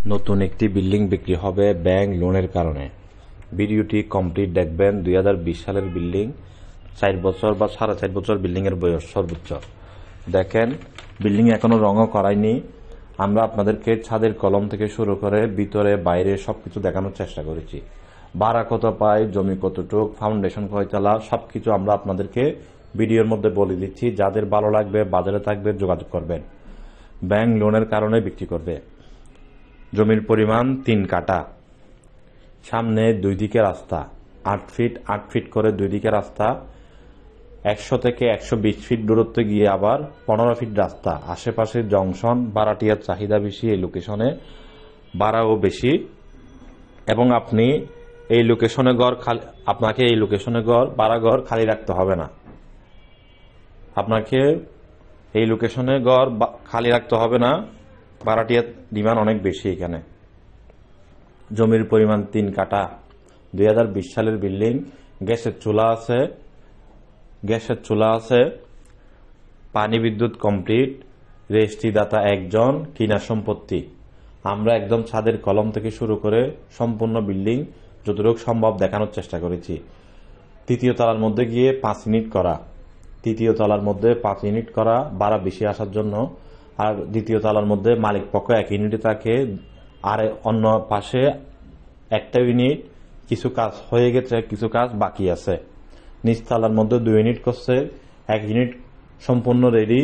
নতুন একটি বিল্ডিং বিক্রি হবে ব্যাংক লোনের কারণে। ভিডিওটি কমপ্লিট দেখবেন। 2020 সালের বিল্ডিং, 4 বছর বা 4.5 বছর বিল্ডিং এর বয়স সর্বোচ্চ। দেখেন, বিল্ডিং এখনো রঙও করায়নি। আমরা আপনাদেরকে ছাদের কলম থেকে শুরু করে ভিতরে বাইরে সবকিছু দেখানোর চেষ্টা করেছি। ভাড়া কত পাই, জমি কতটুক, ফাউন্ডেশন কয়তলা, সবকিছু আমরা আপনাদেরকে ভিডিওর মধ্যে বলে দিচ্ছি। যাদের ভালো লাগবে, বাজারে থাকবে, যোগাযোগ করবেন। ব্যাংক লোনের কারণে বিক্রি করবে। জমির পরিমাণ 3 কাঠা, সামনে 2 দিকে রাস্তা, 8 ফিট করে 2 দিকে রাস্তা, 100 থেকে 120 ফিট দূরত্বে গিয়ে আবার 15 ফিট রাস্তা। আশেপাশে জংশন, ভাড়াটিয়ার চাহিদা বেশি, এই লোকেশনে ভাড়াও বেশি। এবং আপনি এই লোকেশনে আপনাকে এই লোকেশনে ভাড়া ঘর খালি রাখতে হবে না। আপনাকে এই লোকেশনে খালি রাখতে হবে না। ভাড়াটিয়ার ডিমান্ড অনেক বেশি এখানে। জমির পরিমাণ 3 কাঠা, 2020 সালের বিল্ডিং। গ্যাসের চুলা আছে, পানি বিদ্যুৎ কমপ্লিট, রেজিস্ট্রিদাতা একজন, কিনা সম্পত্তি। আমরা একদম ছাদের কলম থেকে শুরু করে সম্পূর্ণ বিল্ডিং যতটুকু সম্ভব দেখানোর চেষ্টা করেছি। তৃতীয় তলার মধ্যে গিয়ে 5 ইউনিট করা, তৃতীয় তলার মধ্যে 5 ইউনিট করা, ভাড়া বেশি আসার জন্য। আর দ্বিতীয় তলার মধ্যে মালিক পক্ষ 1 ইউনিটে থাকে, আর অন্য পাশে একটা ইউনিট কিছু কাজ হয়ে গেছে, কিছু কাজ বাকি আছে। নিচতলার মধ্যে 2 ইউনিট করছে, 1 ইউনিট সম্পূর্ণ রেডি,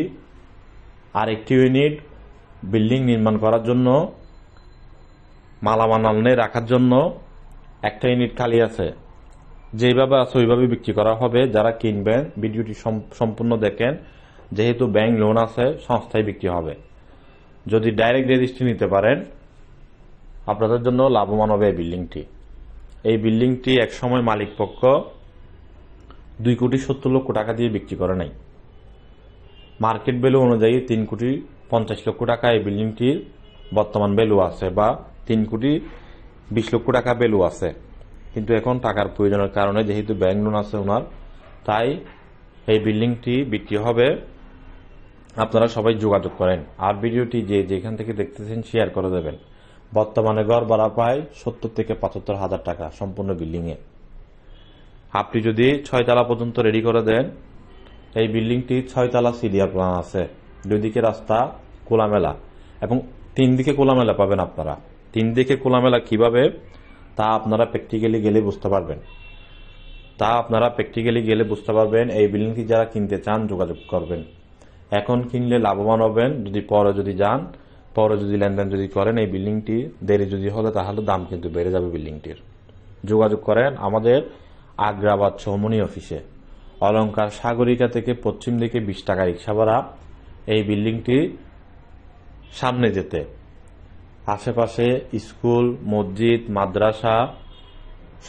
আর একটি ইউনিট বিল্ডিং নির্মাণ করার জন্য, মালামাল রাখার জন্য একটা ইউনিট খালি আছে। যেভাবে আছে ওইভাবে বিক্রি করা হবে। যারা কিনবেন ভিডিওটি সম্পূর্ণ দেখেন। যেহেতু ব্যাংক লোন আছে, সংস্থায় বিক্রি হবে। যদি ডাইরেক্ট রেজিস্ট্রি নিতে পারেন, আপনাদের জন্য লাভবান হবে এই বিল্ডিংটি। এই বিল্ডিংটি একসময় মালিক পক্ষ 2,70,00,000 টাকা দিয়ে বিক্রি করে নাই। মার্কেট ভ্যালু অনুযায়ী 3,50,00,000 টাকা এই বিল্ডিংটির বর্তমান ভ্যালু আছে, বা 3,20,00,000 টাকা ভ্যালু আছে। কিন্তু এখন টাকার প্রয়োজনের কারণে, যেহেতু ব্যাংক লোন আছে ওনার, তাই এই বিল্ডিংটি বিক্রি হবে। আপনারা সবাই যোগাযোগ করেন। আর ভিডিওটি যেখান থেকে দেখতেছেন শেয়ার করে দেবেন। বর্তমানে গড় ভাড়া পায় 70 থেকে 75 হাজার টাকা সম্পূর্ণ বিল্ডিংয়ে। আপনি যদি 6 তলা পর্যন্ত রেডি করে দেন, এই বিল্ডিংটি 6 তলা সিডিয়া প্ল্যান আছে, 2 দিকে রাস্তা খোলামেলা, এবং 3 দিকে খোলামেলা পাবেন আপনারা। 3 দিকে খোলামেলা কিভাবে, তা আপনারা প্র্যাকটিক্যালি গেলে বুঝতে পারবেন। এই বিল্ডিংটি যারা কিনতে চান যোগাযোগ করবেন। এখন কিনলে লাভবান হবেন। পরে যদি লেনদেন করেন, এই বিল্ডিংটি দেরি যদি হলে, তাহলে দাম কিন্তু বেড়ে যাবে বিল্ডিংটির। যোগাযোগ করেন আমাদের আগ্রাবাদ চৌমনি অফিসে। অলংকার সাগরিকা থেকে পশ্চিম দিকে 20 টাকা রিক্সা ভাড়া। এই বিল্ডিংটি সামনে যেতে আশেপাশে স্কুল, মসজিদ, মাদ্রাসা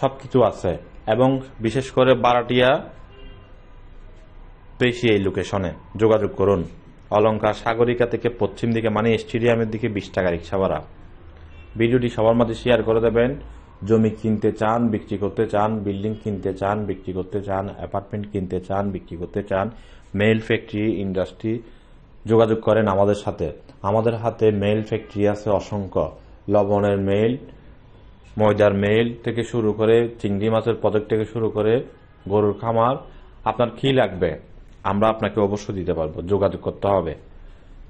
সবকিছু আছে, এবং বিশেষ করে ভাড়াটিয়া বেশি এই লোকেশনে। যোগাযোগ করুন। অলংকার সাগরিকা থেকে পশ্চিম দিকে, মানে স্টেডিয়ামের দিকে 20 টাকা রিক্সা ভাড়া। ভিডিওটি সবার মাঝে শেয়ার করে দেবেন। জমি কিনতে চান, বিক্রি করতে চান, বিল্ডিং কিনতে চান, বিক্রি করতে চান, অ্যাপার্টমেন্ট কিনতে চান, বিক্রি করতে চান, মেইল ফ্যাক্টরি, ইন্ডাস্ট্রি, যোগাযোগ করেন আমাদের সাথে। আমাদের হাতে মেইল ফ্যাক্টরি আছে অসংখ্য। লবণের মেইল, ময়দার মেইল থেকে শুরু করে, চিংড়ি মাছের প্রজেক্ট থেকে শুরু করে, গরুর খামার, আপনার কি লাগবে আমরা আপনাকে অবশ্যই দিতে পারবো। যোগাযোগ করতে হবে।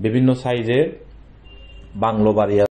বিভিন্ন সাইজের বাংলো বাড়ি